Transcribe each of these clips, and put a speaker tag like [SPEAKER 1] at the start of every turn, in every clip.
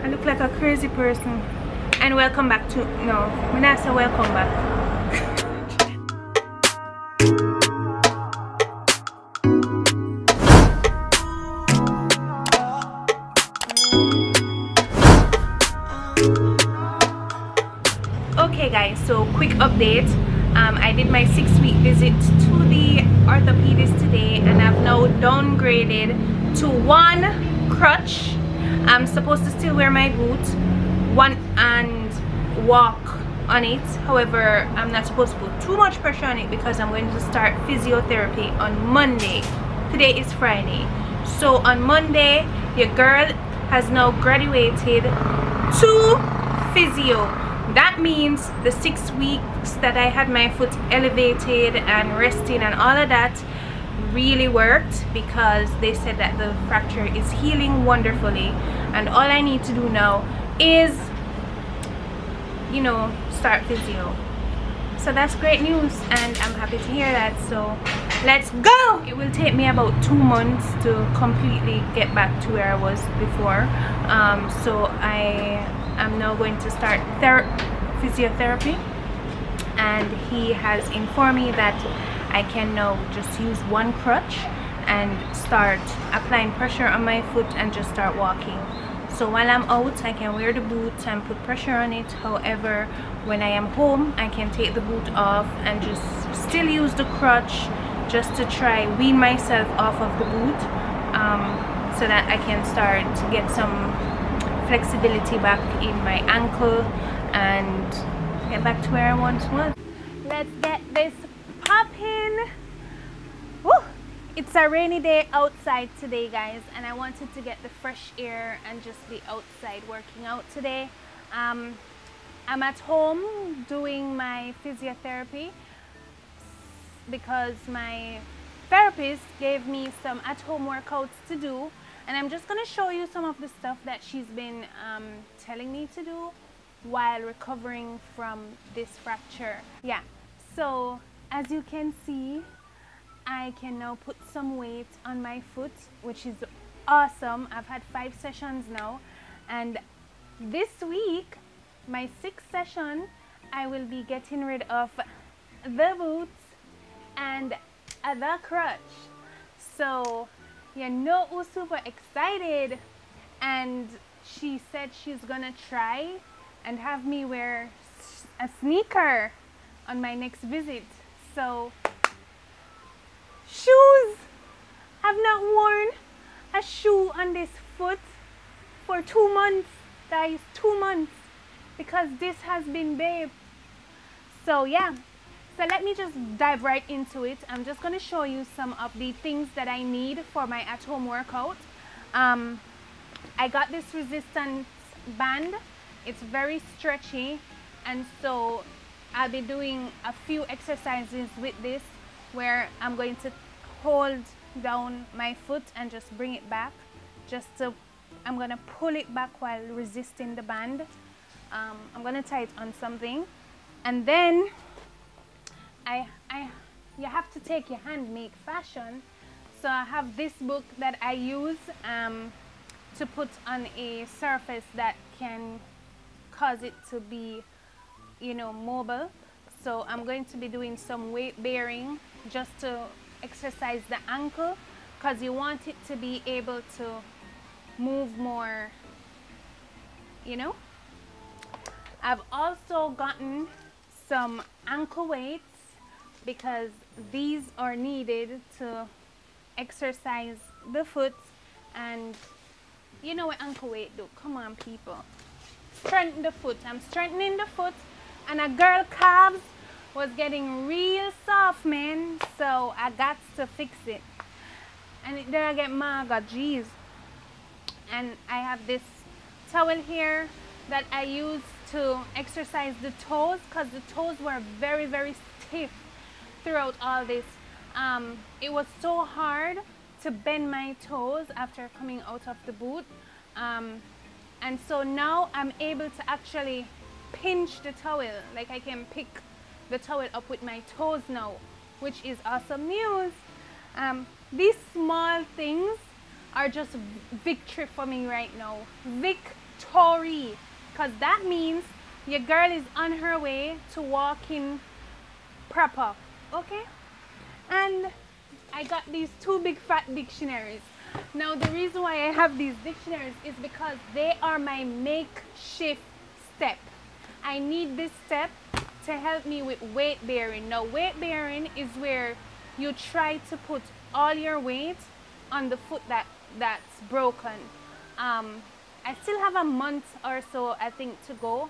[SPEAKER 1] I look like a crazy person. And welcome back to, no, when I say welcome back. Okay guys, so quick update. I did my 6-week visit to the orthopedist today, and I've now downgraded to 1 crutch. I'm supposed to still wear my boot and walk on it. However, I'm not supposed to put too much pressure on it because I'm going to start physiotherapy on Monday. Today is Friday, so on Monday your girl has now graduated to physio. That means the 6 weeks that I had my foot elevated and resting and all of that really worked, because they said that the fracture is healing wonderfully, and all I need to do now is, you know, start physio. So that's great news, and I'm happy to hear that. So let's go. It will take me about 2 months to completely get back to where I was before. So I'm now going to start physiotherapy, and he has informed me that I can now just use 1 crutch and start applying pressure on my foot and just start walking. So while I'm out, I can wear the boot and put pressure on it. However, when I am home, I can take the boot off and just still use the crutch just to try wean myself off of the boot, so that I can start to get some flexibility back in my ankle and get back to where I once was. Let's get this popping. Woo! It's a rainy day outside today, guys, and I wanted to get the fresh air and just be outside working out today. I'm at home doing my physiotherapy because my therapist gave me some at-home workouts to do, and I'm just going to show you some of the stuff that she's been telling me to do while recovering from this fracture. Yeah, so as you can see, I can now put some weight on my foot, which is awesome. I've had 5 sessions now, and this week, my 6th session, I will be getting rid of the boots and the crutch. So you know, who's super excited, and she said she's gonna try and have me wear a sneaker on my next visit. So shoes, I've not worn a shoe on this foot for 2 months, guys. 2 months, because this has been babe. So yeah, so let me just dive right into it. I'm just going to show you some of the things that I need for my at-home workout. I got this resistance band. It's very stretchy, and so I'll be doing a few exercises with this where I'm going to hold down my foot and just bring it back. I'm going to pull it back while resisting the band. I'm going to tie it on something, and then you have to take your handmade fashion. So I have this book that I use to put on a surface that can cause it to be, you know, mobile. So I'm going to be doing some weight bearing just to exercise the ankle, because you want it to be able to move more, you know. I've also gotten some ankle weights, because these are needed to exercise the foot. And you know what ankle weight do? Come on, people. Strengthen the foot. I'm strengthening the foot, and a girl calves was getting real soft, man. So I got to fix it. And then I get maga, jeez. And I have this towel here that I use to exercise the toes, because the toes were very, very stiff throughout all this. It was so hard to bend my toes after coming out of the boot. And so now I'm able to actually pinch the towel. Like, I can pick the towel up with my toes now, which is awesome news. These small things are just victory for me right now. Victory. Because that means your girl is on her way to walking proper. Okay? And I got these two big fat dictionaries. Now the reason why I have these dictionaries is because they are my makeshift step. I need this step to help me with weight bearing. Now weight bearing is where you try to put all your weight on the foot that's broken. I still have a month or so I think to go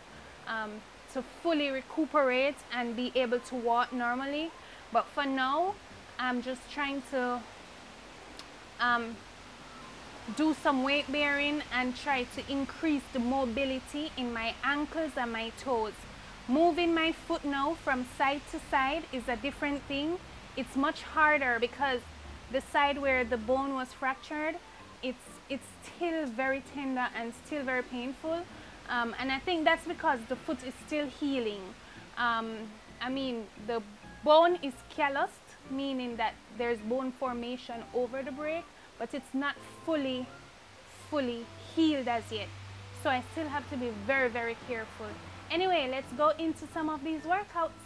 [SPEAKER 1] to fully recuperate and be able to walk normally, but for now I'm just trying to do some weight bearing and try to increase the mobility in my ankles and my toes. Moving my foot now from side to side is a different thing. It's much harder because the side where the bone was fractured, it's still very tender and still very painful, and I think that's because the foot is still healing. I mean, the bone is calloused, meaning that there's bone formation over the break, but it's not fully healed as yet, so I still have to be very, very careful. Anyway, let's go into some of these workouts.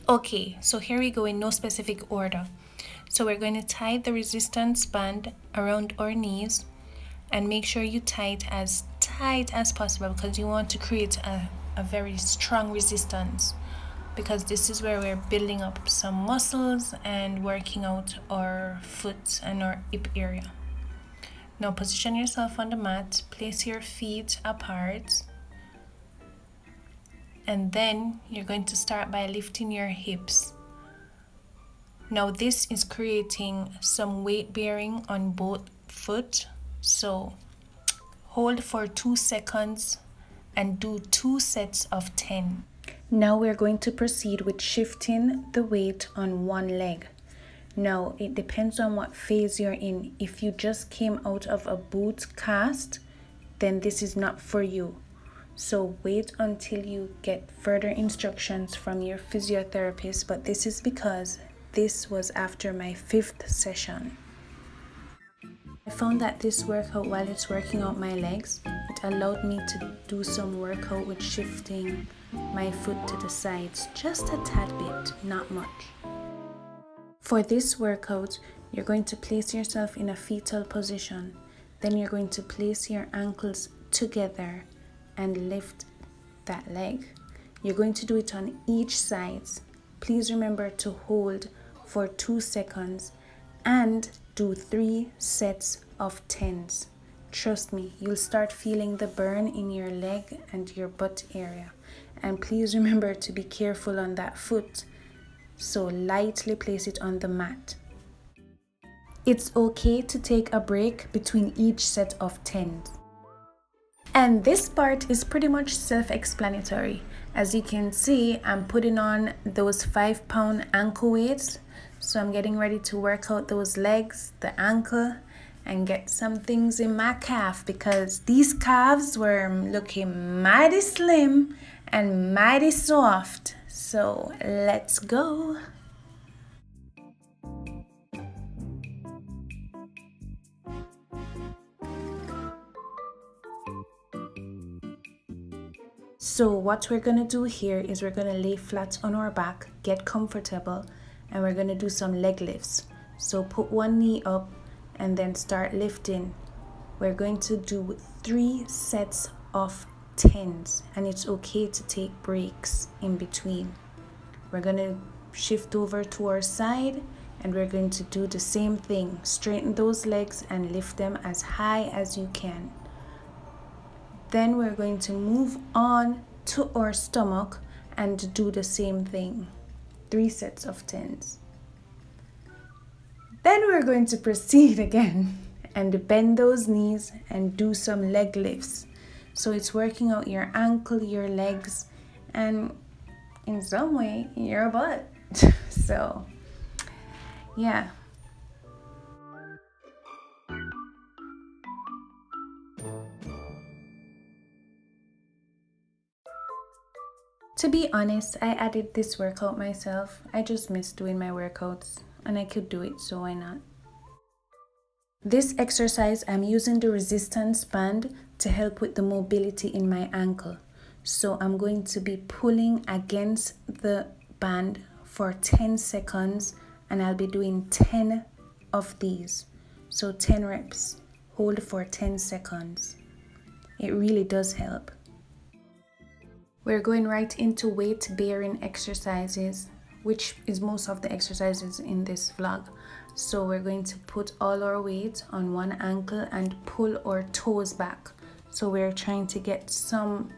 [SPEAKER 2] Okay, so here we go in no specific order. So we're going to tie the resistance band around our knees and make sure you tie it as tight as possible because you want to create a very strong resistance, because this is where we're building up some muscles and working out our foot and our hip area. Now position yourself on the mat, place your feet apart, and then you're going to start by lifting your hips. Now this is creating some weight bearing on both foot, so hold for 2 seconds and do 2 sets of 10. Now we're going to proceed with shifting the weight on one leg. Now it depends on what phase you're in. If you just came out of a boot cast, then this is not for you. So wait until you get further instructions from your physiotherapist, but this is because this was after my 5th session. I found that this workout, while it's working out my legs, it allowed me to do some workout with shifting my foot to the sides, just a tad bit, not much. For this workout, you're going to place yourself in a fetal position. Then you're going to place your ankles together and lift that leg. You're going to do it on each side. Please remember to hold for 2 seconds and do 3 sets of 10s. Trust me, you'll start feeling the burn in your leg and your butt area. And please remember to be careful on that foot, so lightly place it on the mat. It's okay to take a break between each set of 10s. And this part is pretty much self-explanatory. As you can see, I'm putting on those 5-pound ankle weights. So I'm getting ready to work out those legs, the ankle, and get some things in my calf, because these calves were looking mighty slim and mighty soft. So let's go. So what we're gonna do here is we're gonna lay flat on our back, get comfortable, and we're gonna do some leg lifts. So put one knee up and then start lifting. We're going to do 3 sets of 10s, and it's okay to take breaks in between. We're gonna shift over to our side and we're going to do the same thing. Straighten those legs and lift them as high as you can. Then we're going to move on to our stomach and do the same thing. 3 sets of 10s. Then we're going to proceed again and bend those knees and do some leg lifts. So it's working out your ankle, your legs, and in some way your butt. So yeah. To be honest, I added this workout myself. I just miss doing my workouts and I could do it, so why not? This exercise, I'm using the resistance band to help with the mobility in my ankle. So I'm going to be pulling against the band for 10 seconds and I'll be doing 10 of these. So 10 reps, hold for 10 seconds. It really does help. We're going right into weight bearing exercises, which is most of the exercises in this vlog. So we're going to put all our weight on one ankle and pull our toes back. So we're trying to get some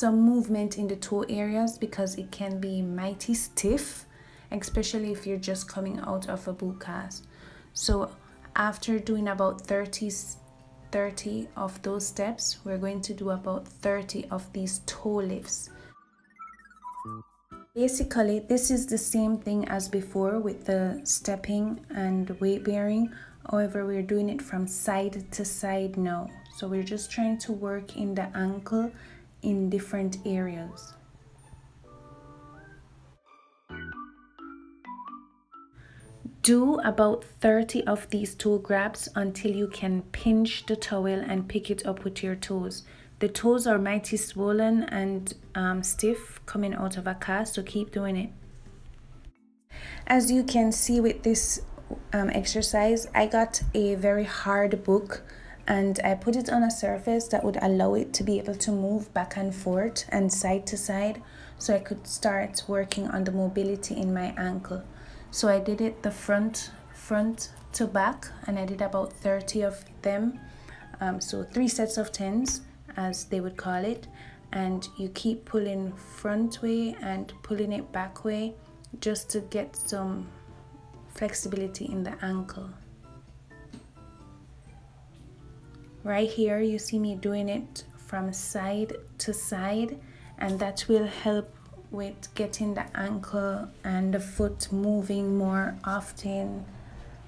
[SPEAKER 2] movement in the toe areas because it can be mighty stiff, especially if you're just coming out of a boot cast. So after doing about 30 of those steps, we're going to do about 30 of these toe lifts. Basically, this is the same thing as before with the stepping and weight bearing. However, we're doing it from side to side now. So we're just trying to work in the ankle in different areas. Do about 30 of these toe grabs until you can pinch the towel and pick it up with your toes. The toes are mighty swollen and stiff coming out of a cast, so keep doing it. As you can see with this exercise, I got a very hard book and I put it on a surface that would allow it to be able to move back and forth and side to side, so I could start working on the mobility in my ankle. So I did it the front to back, and I did about 30 of them. So 3 sets of 10s, as they would call it, and you keep pulling front way and pulling it back way just to get some flexibility in the ankle. Right here you see me doing it from side to side, and that will help with getting the ankle and the foot moving more often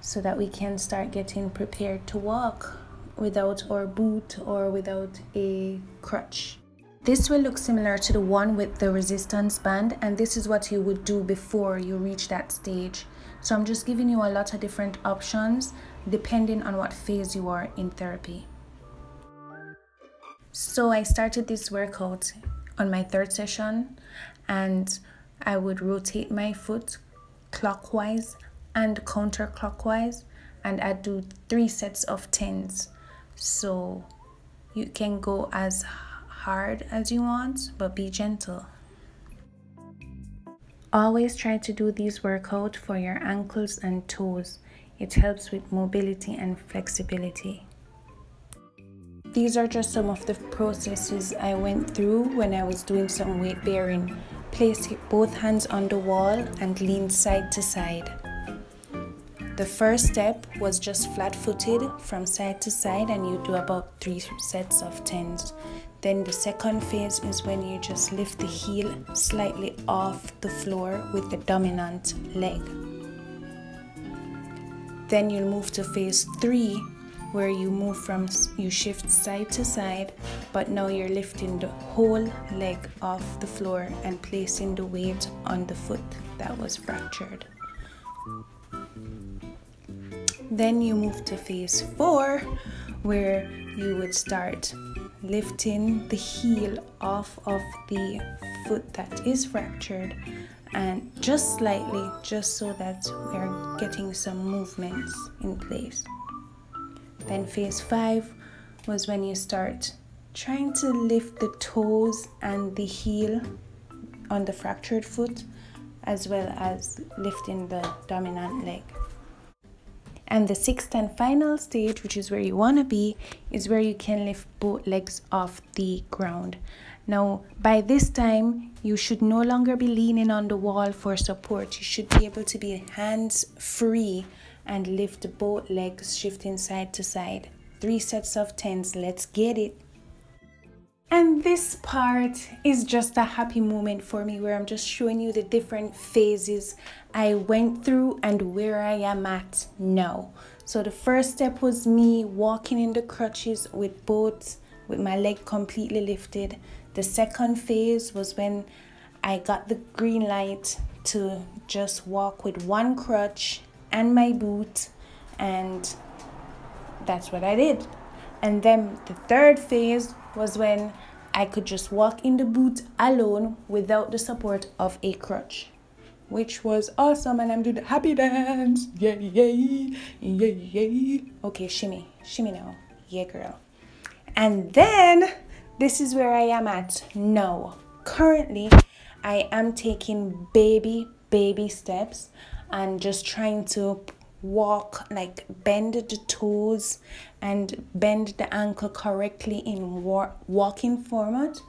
[SPEAKER 2] so that we can start getting prepared to walk without our boot or without a crutch. This will look similar to the one with the resistance band, and this is what you would do before you reach that stage. So I'm just giving you a lot of different options depending on what phase you are in therapy. So I started this workout on my 3rd session, and I would rotate my foot clockwise and counterclockwise, and I'd do 3 sets of 10s. So you can go as hard as you want, but be gentle. Always try to do these workouts for your ankles and toes. It helps with mobility and flexibility. These are just some of the processes I went through when I was doing some weight bearing. Place both hands on the wall and lean side to side. The first step was just flat-footed from side to side, and you do about 3 sets of 10s. Then the second phase is when you just lift the heel slightly off the floor with the dominant leg. Then you'll move to phase 3, where you shift side to side, but now you're lifting the whole leg off the floor and placing the weight on the foot that was fractured. Then you move to phase 4, where you would start lifting the heel off of the foot that is fractured, and just slightly, just so that we're getting some movements in place. Then phase 5 was when you start trying to lift the toes and the heel on the fractured foot, as well as lifting the dominant leg. And the 6th and final stage, which is where you want to be, is where you can lift both legs off the ground. Now, by this time, you should no longer be leaning on the wall for support. You should be able to be hands free and lift both legs, shifting side to side. 3 sets of 10s, let's get it. And this part is just a happy moment for me, where I'm just showing you the different phases I went through and where I am at now. So the first step was me walking in the crutches with my leg completely lifted. The second phase was when I got the green light to just walk with one crutch and my boot, and that's what I did. And then the third phase was when I could just walk in the boot alone without the support of a crutch, which was awesome. And I'm doing the happy dance. Yay, yay, yay, yay. Okay, shimmy now. Yeah, girl. And then this is where I am at now. Currently, I am taking baby steps and just trying to walk, like bend the toes and bend the ankle correctly in walking format,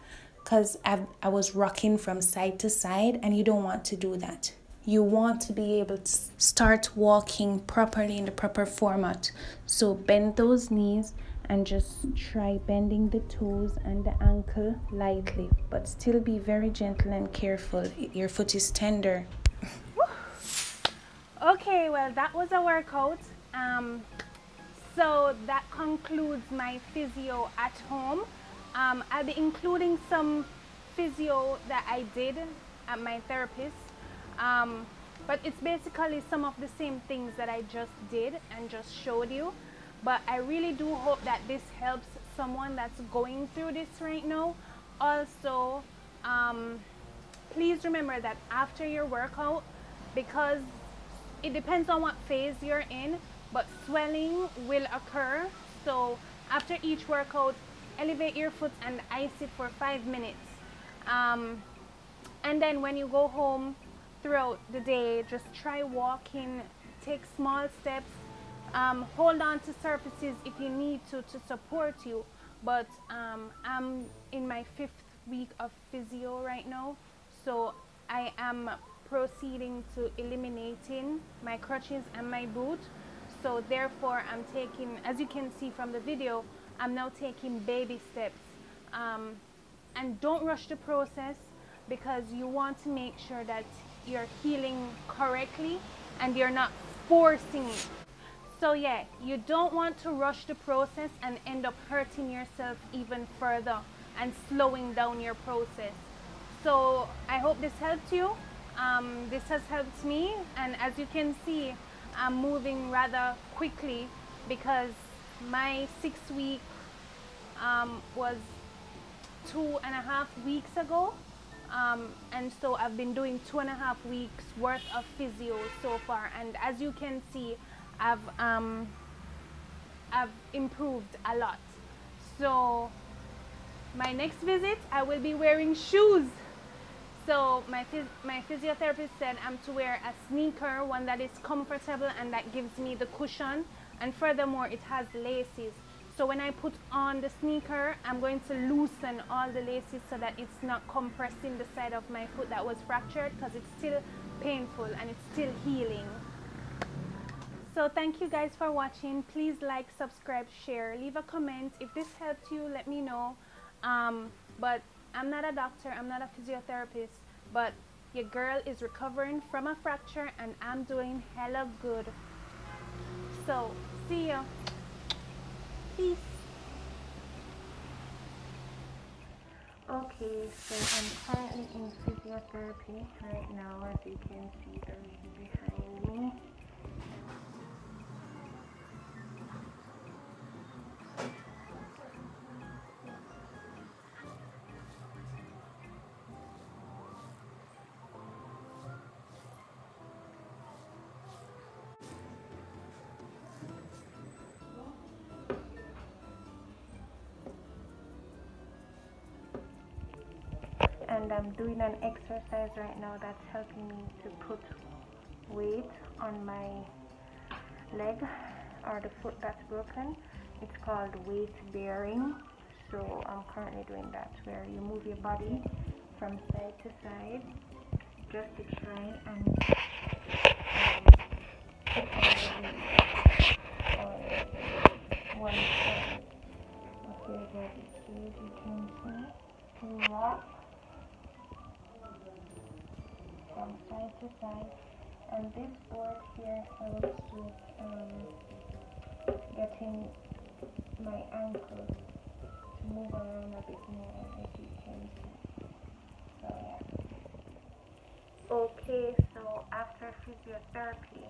[SPEAKER 2] because I was rocking from side to side, and you don't want to do that. You want to be able to start walking properly in the proper format. So bend those knees and just try bending the toes and the ankle lightly, but still be very gentle and careful. Your foot is tender.
[SPEAKER 1] Okay, well, that was a workout. So that concludes my physio at home. I'll be including some physio that I did at my therapist. But it's basically some of the same things that I just did and just showed you. But I really do hope that this helps someone that's going through this right now. Also, please remember that after your workout, because it depends on what phase you're in, but swelling will occur. So after each workout, elevate your foot and ice it for 5 minutes. And then when you go home throughout the day, just try walking, take small steps, hold on to surfaces if you need to support you. But I'm in my 5th week of physio right now, so I am proceeding to eliminating my crutches and my boot. So therefore I'm taking, as you can see from the video, I'm now taking baby steps. And don't rush the process, because you want to make sure that you're healing correctly and you're not forcing it. So yeah, you don't want to rush the process and end up hurting yourself even further and slowing down your process. So I hope this helped you. This has helped me, and as you can see, I'm moving rather quickly because my 6th week was 2.5 weeks ago, and so I've been doing 2.5 weeks worth of physio so far, and as you can see, I've improved a lot. So my next visit, I will be wearing shoes. So my physiotherapist said I'm to wear a sneaker, one that is comfortable and that gives me the cushion, and furthermore it has laces. So when I put on the sneaker, I'm going to loosen all the laces so that it's not compressing the side of my foot that was fractured, because it's still painful and it's still healing. So thank you guys for watching. Please like, subscribe, share, leave a comment. If this helped you, let me know. But I'm not a doctor, I'm not a physiotherapist, but your girl is recovering from a fracture and I'm doing hella good. So, see ya. Peace. Okay, so I'm currently in physiotherapy right now, as you can see the lady behind me. And I'm doing an exercise right now that's helping me to put weight on my leg or the foot that's broken. It's called weight bearing. So I'm currently doing that, where you move your body from side to side just to try and put all the weight on one side. Okay, guys, as you can see, you walk from side to side, and this board here helps with getting my ankle to move around a bit more, as you can see. So yeah. Okay, so after physiotherapy,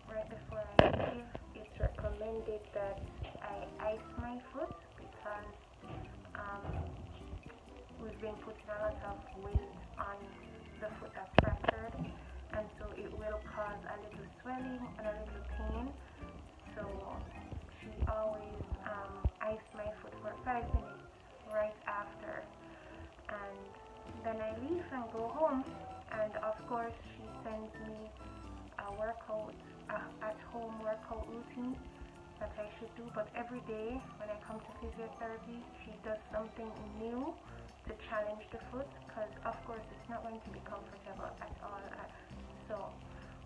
[SPEAKER 1] right before I leave, it's recommended that I ice my foot because we've been putting a lot of weight on the foot that's fractured, and so it will cause a little swelling and a little pain. So she always iced my foot for 5 minutes right after, and then I leave and go home, and of course she sends me a workout, at-home workout routine that I should do. But every day when I come to physiotherapy, she does something new to challenge the foot, because of course it's not going to be comfortable at all. So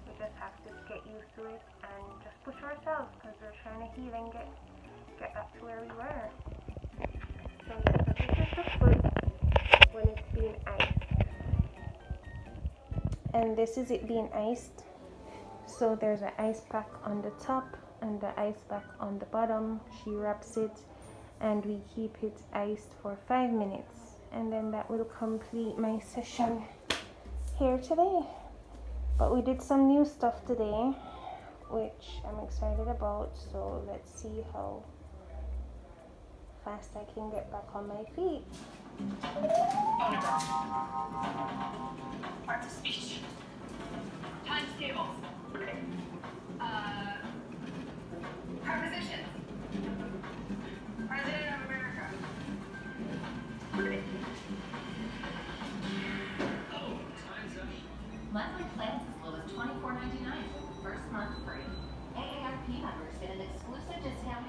[SPEAKER 1] we just have to get used to it and just push ourselves, because we're trying to heal and get back to where we were. So this is the foot when it's being iced, and this is it being iced. So there's an ice pack on the top and the ice pack on the bottom. She wraps it and we keep it iced for 5 minutes, and then that will complete my session here today. But we did some new stuff today, which I'm excited about, so let's see how fast I can get back on my feet.
[SPEAKER 3] Parts of speech. Times tables. Prepositions. President of America. Oh, time's up.
[SPEAKER 4] Monthly plans as low as $24.99. First month free. AARP members get an exclusive discount.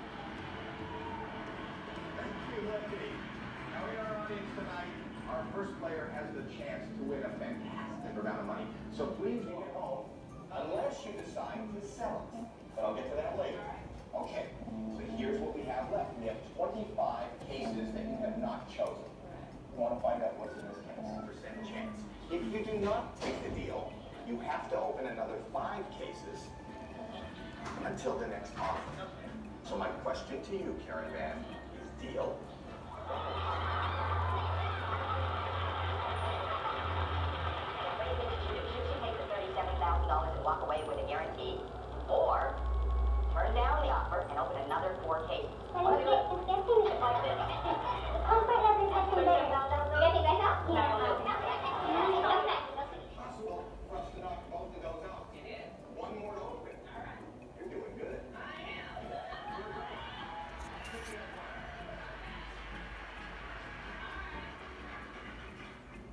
[SPEAKER 5] Thank you, Lefty. Now in our audience tonight, our first player has the chance to win a fantastic amount of money. So please take it home, unless you decide to sell it. But I'll get to that later. Okay, so here's what we have left. We have 25 cases that you have not chosen. You want to find out what's in this case? Percent chance. If you do not take the deal, you have to open another 5 cases until the next offer. So my question to you, Karen Van, is deal?
[SPEAKER 4] Take the $37,000 and walk away with a guarantee, or turn down the offer and open another 4 cases. What do you do? Like this.
[SPEAKER 5] Possible for us to knock both of those out. One more to open. You're doing good.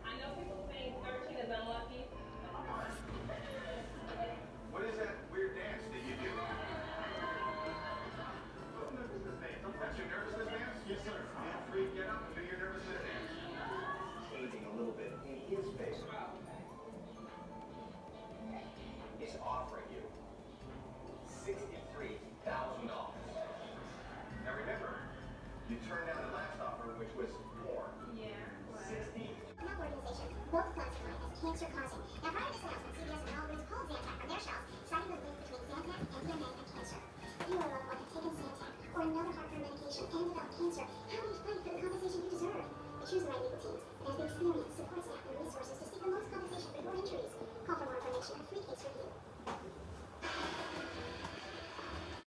[SPEAKER 3] I know people saying 13 is unlucky.
[SPEAKER 5] What is that weird dance that you do? That's your nervousness dance? Yes, sir. Feel free to get up and do your nervousness dance. Changing a little bit in his favor. Is offering you $63,000. Now remember, you turned down the last offer, which was more.
[SPEAKER 3] Yeah.
[SPEAKER 5] 60.
[SPEAKER 6] No organization, both classified as cancer-causing. Now, prior to this announcement, CVS and Walgreens pulled Zantac from their shelves, citing the link between Zantac, MDMA, and cancer. If you or a loved one have taken Zantac or another heartburn medication and developed cancer,